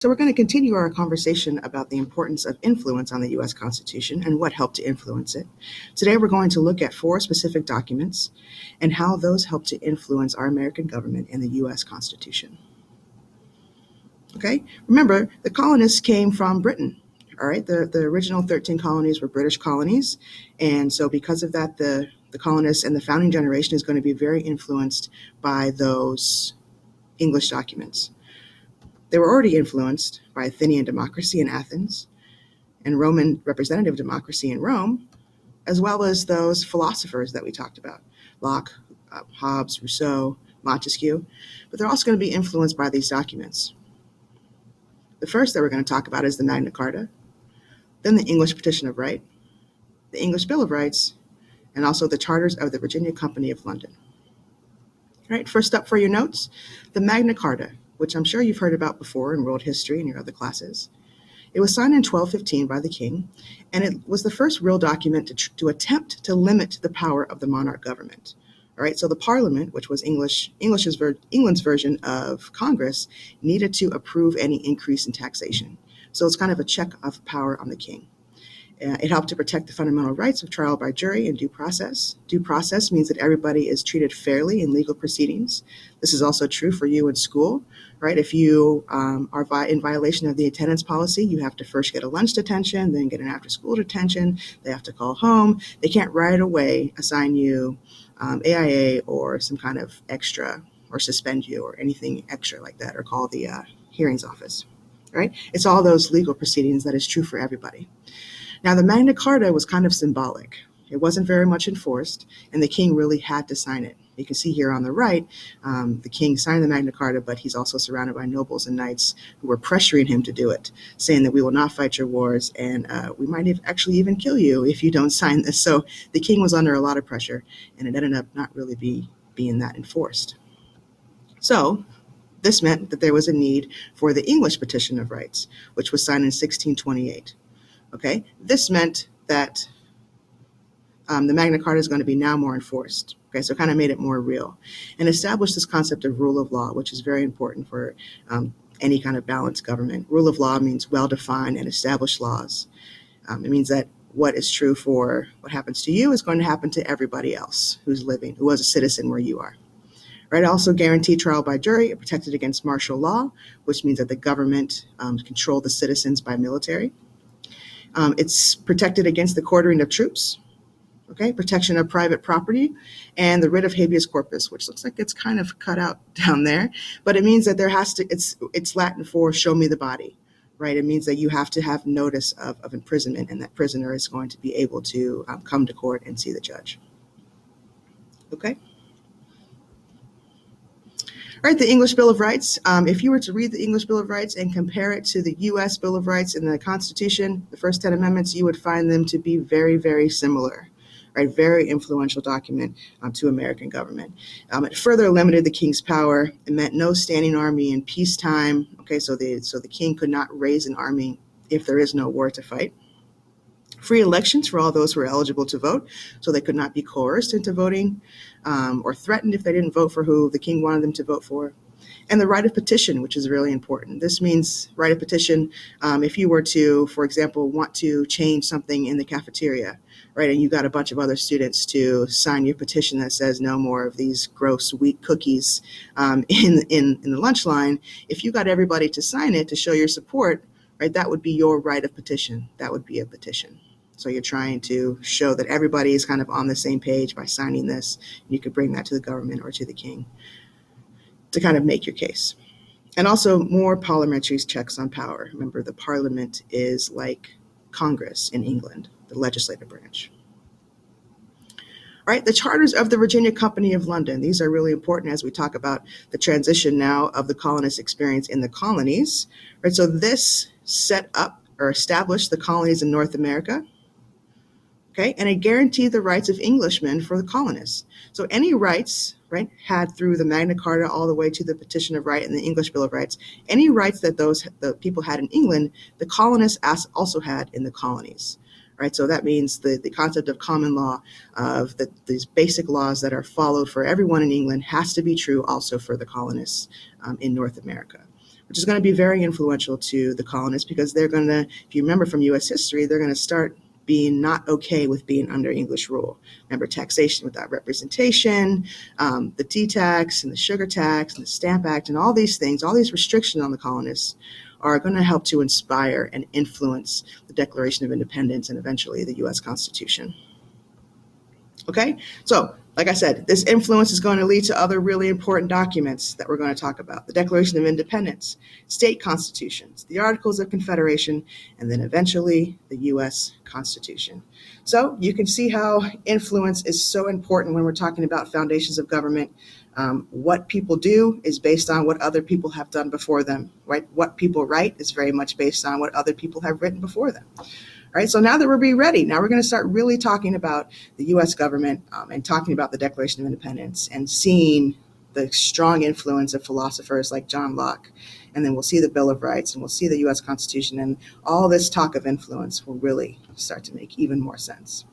So we're going to continue our conversation about the importance of influence on the U.S. Constitution and what helped to influence it. Today we're going to look at 4 specific documents and how those help to influence our American government and the U.S. Constitution. Okay, remember, the colonists came from Britain. All right, the original 13 colonies were British colonies, and so because of that, the colonists and the founding generation is going to be very influenced by those English documents. They were already influenced by Athenian democracy in Athens and Roman representative democracy in Rome, as well as those philosophers that we talked about, Locke, Hobbes, Rousseau, Montesquieu, but they're also going to be influenced by these documents. The first that we're going to talk about is the Magna Carta, then the English Petition of Right, the English Bill of Rights, and also the charters of the Virginia Company of London. All right, first up for your notes, the Magna Carta, which I'm sure you've heard about before in world history in your other classes. It was signed in 1215 by the king, and it was the first real document to attempt to limit the power of the monarch government. All right, so the Parliament, which was England's version of Congress, needed to approve any increase in taxation. So it's kind of a check of power on the king. It helped to protect the fundamental rights of trial by jury and due process. Due process means that everybody is treated fairly in legal proceedings. This is also true for you in school, right? If you are in violation of the attendance policy, you have to first get a lunch detention, then get an after-school detention. They have to call home. They can't right away assign you AIA or some kind of extra or suspend you or anything extra like that or call the hearings office, right? It's all those legal proceedings that is true for everybody. Now, the Magna Carta was kind of symbolic. It wasn't very much enforced, and the king really had to sign it. You can see here on the right, the king signed the Magna Carta, but he's also surrounded by nobles and knights who were pressuring him to do it, saying that we will not fight your wars, and we might actually even kill you if you don't sign this. So the king was under a lot of pressure, and it ended up not really being that enforced. So this meant that there was a need for the English Petition of Rights, which was signed in 1628. Okay, this meant that the Magna Carta is going to be now more enforced. Okay, so it kind of made it more real and established this concept of rule of law, which is very important for any kind of balanced government. Rule of law means well-defined and established laws. It means that what is true for what happens to you is going to happen to everybody else who's living, who was a citizen where you are. Right, also guaranteed trial by jury, protected against martial law, which means that the government controlled the citizens by military. It's protected against the quartering of troops, okay, protection of private property, and the writ of habeas corpus, which looks like it's kind of cut out down there, but it means that it's Latin for show me the body, right? It means that you have to have notice of imprisonment, and that prisoner is going to be able to come to court and see the judge, okay? All right, the English Bill of Rights. If you were to read the English Bill of Rights and compare it to the U.S. Bill of Rights and the Constitution, the first 10 amendments, you would find them to be very, very similar, right? Very influential document to American government. It further limited the king's power. It meant no standing army in peacetime. Okay, so the king could not raise an army if there is no war to fight. Free elections for all those who are eligible to vote, so they could not be coerced into voting or threatened if they didn't vote for who the king wanted them to vote for. And the right of petition, which is really important. This means right of petition if you were to, for example, want to change something in the cafeteria, right, and you got a bunch of other students to sign your petition that says no more of these gross wheat cookies in the lunch line. If you got everybody to sign it to show your support, right, that would be your right of petition. That would be a petition. So you're trying to show that everybody is kind of on the same page by signing this. You could bring that to the government or to the king to kind of make your case. And also more parliamentary checks on power. Remember, the parliament is like Congress in England, the legislative branch. All right, the charters of the Virginia Company of London. These are really important as we talk about the transition now of the colonist experience in the colonies. Right, so this set up or established the colonies in North America. Okay, and it guaranteed the rights of Englishmen for the colonists. So any rights, right, had through the Magna Carta all the way to the Petition of Right and the English Bill of Rights, any rights that the people had in England, the colonists also had in the colonies. Right, so that means the concept of common law, of these basic laws that are followed for everyone in England has to be true also for the colonists in North America. which is going to be very influential to the colonists because they're going to, if you remember from U.S. history, they're going to start being not okay with being under English rule. Remember, taxation without representation, the tea tax and the sugar tax and the Stamp Act and all these things, all these restrictions on the colonists are going to help to inspire and influence the Declaration of Independence and eventually the U.S. Constitution. Okay, so like I said, this influence is going to lead to other really important documents that we're going to talk about: the Declaration of Independence, state constitutions, the Articles of Confederation, and then eventually the U.S. Constitution. So you can see how influence is so important when we're talking about foundations of government. What people do is based on what other people have done before them, right? What people write is very much based on what other people have written before them. All right, so now that we're ready, now we're going to start really talking about the U.S. government and talking about the Declaration of Independence and seeing the strong influence of philosophers like John Locke. And then we'll see the Bill of Rights and we'll see the U.S. Constitution, and all this talk of influence will really start to make even more sense.